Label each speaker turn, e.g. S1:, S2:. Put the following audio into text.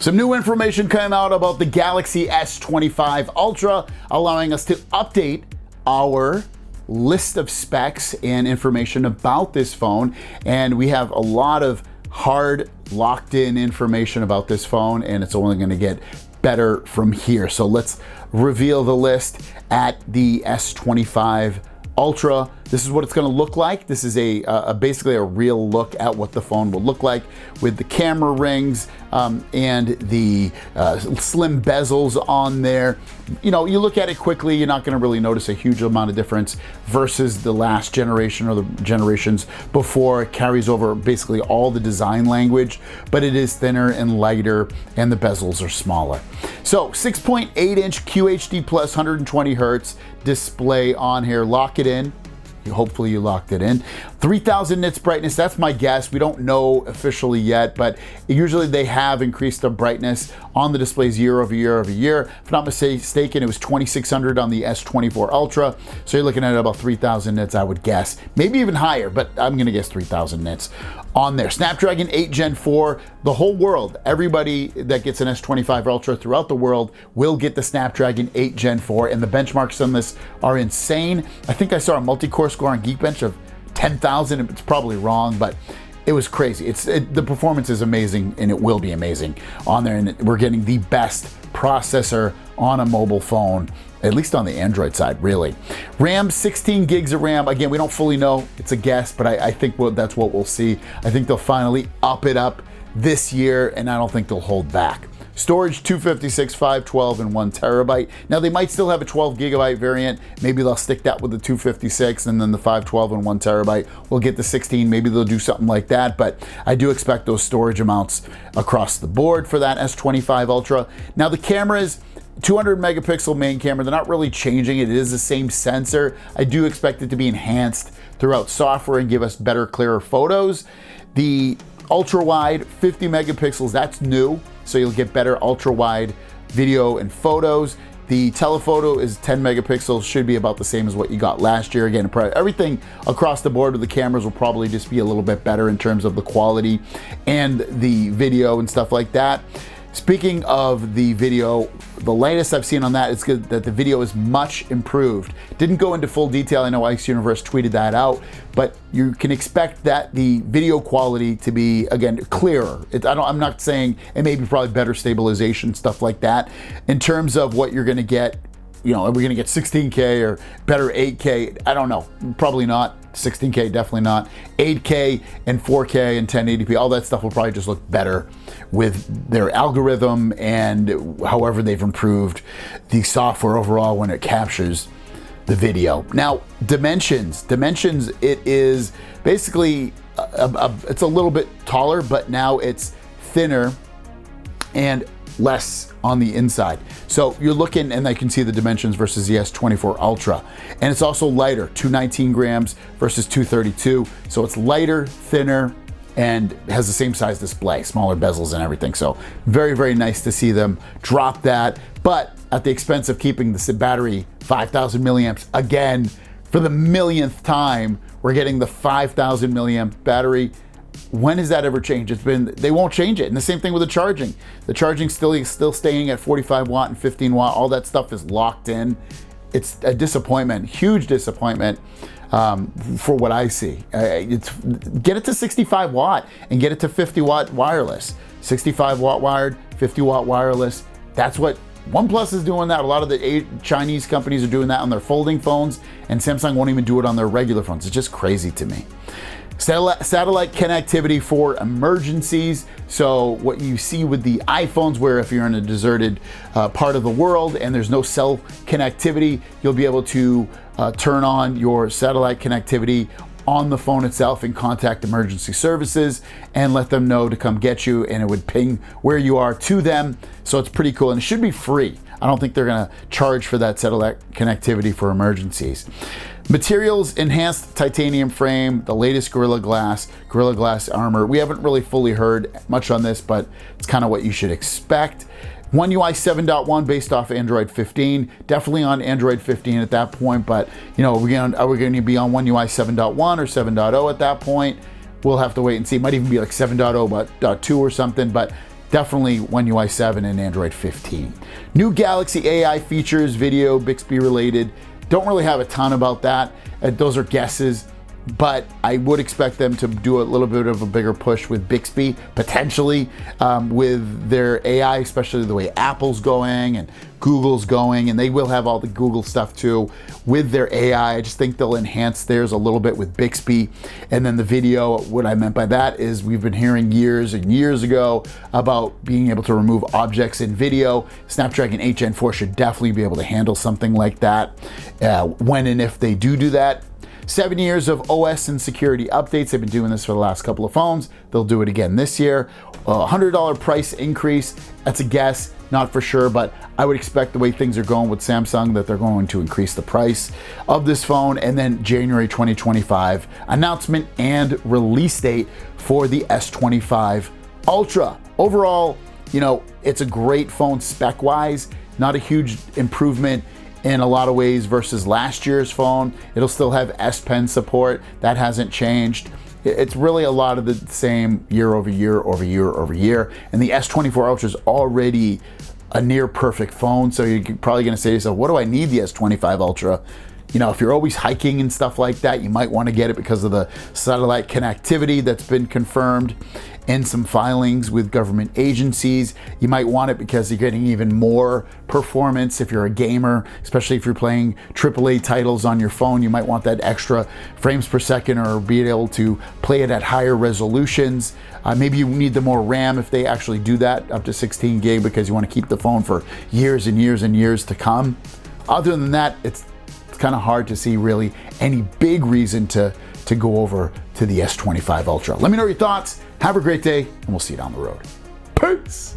S1: Some new information came out about the Galaxy S25 Ultra, allowing us to update our list of specs and information about this phone. And we have a lot of hard locked in information about this phone, and it's only going to get better from here. So let's reveal the list at the S25 Ultra. This is what it's going to look like. This is basically a real look at what the phone will look like with the camera rings and the slim bezels on there. You know, you look at it quickly, you're not going to really notice a huge amount of difference versus the last generation or the generations before. It carries over basically all the design language, but it is thinner and lighter, and the bezels are smaller. So 6.8-inch QHD plus 120 hertz display on here. Lock it in. Hopefully you locked it in. 3000 nits brightness, that's my guess. We don't know officially yet, but usually they have increased the brightness on the displays year over year over year. If I'm not mistaken, it was 2600 on the S24 Ultra. So you're looking at about 3000 nits, I would guess. Maybe even higher, but I'm gonna guess 3000 nits on there. Snapdragon 8 Gen 4, the whole world, everybody that gets an S25 Ultra throughout the world will get the Snapdragon 8 Gen 4, and the benchmarks on this are insane. I think I saw a multi-core score on Geekbench of 10,000. It's probably wrong, but it was crazy. The performance is amazing, and it will be amazing on there, and we're getting the best processor on a mobile phone, at least on the Android side, really. RAM, 16 gigs of RAM. Again, we don't fully know. It's a guess, but I think that's what we'll see. I think they'll finally up it up this year, and I don't think they'll hold back. Storage, 256, 512, and 1 terabyte. Now, they might still have a 12 gigabyte variant. Maybe they'll stick that with the 256 and then the 512 and 1 terabyte. We'll get the 16. Maybe they'll do something like that, but I do expect those storage amounts across the board for that S25 Ultra. Now, the cameras, 200 megapixel main camera. They're not really changing it. It is the same sensor. I do expect it to be enhanced throughout software and give us better, clearer photos. The ultra wide, 50 megapixels, that's new. So you'll get better ultra wide video and photos. The telephoto is 10 megapixels, should be about the same as what you got last year. Again, everything across the board with the cameras will probably just be a little bit better in terms of the quality and the video and stuff like that. Speaking of the video, the latest I've seen on that is good that the video is much improved. Didn't go into full detail. I know Ice Universe tweeted that out, but you can expect that the video quality to be, again, clearer. I'm not saying it may be probably better stabilization, stuff like that. In terms of what you're gonna get, you know, are we gonna get 16K or better 8K? I don't know, probably not. 16K, definitely not. 8K and 4K and 1080p, all that stuff will probably just look better with their algorithm and however they've improved the software overall when it captures the video. Now, dimensions, it is basically, it's a little bit taller, but now it's thinner and less on the inside. So you're looking, and I can see the dimensions versus the S24 Ultra. And it's also lighter, 219 grams versus 232. So it's lighter, thinner, and has the same size display, smaller bezels and everything. So very, very nice to see them drop that, but at the expense of keeping the battery 5,000 milliamps. Again, for the millionth time, we're getting the 5,000 milliamp battery. When has that ever changed? They won't change it. And the same thing with the charging. The charging still staying at 45 watt and 15 watt. All that stuff is locked in. It's a disappointment, huge disappointment for what I see. Get it to 65 watt and get it to 50 watt wireless. 65 watt wired, 50 watt wireless. That's what OnePlus is doing that. A lot of the Chinese companies are doing that on their folding phones, and Samsung won't even do it on their regular phones. It's just crazy to me. Satellite connectivity for emergencies. So what you see with the iPhones, where if you're in a deserted part of the world and there's no cell connectivity, you'll be able to turn on your satellite connectivity on the phone itself and contact emergency services and let them know to come get you, and it would ping where you are to them. So it's pretty cool, and it should be free. I don't think they're gonna charge for that satellite connectivity for emergencies. Materials, enhanced titanium frame, the latest Gorilla Glass armor. We haven't really fully heard much on this, but it's kind of what you should expect. One UI 7.1 based off Android 15, definitely on Android 15 at that point, but you know, are we going to be on One UI 7.1 or 7.0 at that point? We'll have to wait and see. It might even be like 7.0.2 or something, but definitely One UI 7 and Android 15. New Galaxy AI features, video, Bixby related. Don't really have a ton about that. Those are guesses, but I would expect them to do a little bit of a bigger push with Bixby, potentially, with their AI, especially the way Apple's going and Google's going, and they will have all the Google stuff too with their AI. I just think they'll enhance theirs a little bit with Bixby. And then the video, what I meant by that is we've been hearing years and years ago about being able to remove objects in video. Snapdragon 8 Gen 4 should definitely be able to handle something like that. When and if they do that. 7 years of OS and security updates. They've been doing this for the last couple of phones. They'll do it again this year. $100 price increase. That's a guess, not for sure, but I would expect the way things are going with Samsung that they're going to increase the price of this phone. And then January 2025 announcement and release date for the S25 Ultra. Overall, you know, it's a great phone spec-wise, not a huge improvement in a lot of ways versus last year's phone. It'll still have S Pen support. That hasn't changed. It's really a lot of the same year over year over year over year. And the S24 Ultra is already a near perfect phone. So you're probably gonna say to yourself, what do I need the S25 Ultra? You know, if you're always hiking and stuff like that, you might want to get it because of the satellite connectivity that's been confirmed in some filings with government agencies. You might want it because you're getting even more performance if you're a gamer, especially if you're playing AAA titles on your phone. You might want that extra frames per second or be able to play it at higher resolutions. Maybe you need the more RAM if they actually do that, up to 16 gig, because you want to keep the phone for years and years and years to come. Other than that, it's kind of hard to see really any big reason to go over to the S25 Ultra. Let me know your thoughts. Have a great day, and we'll see you down the road. Peace!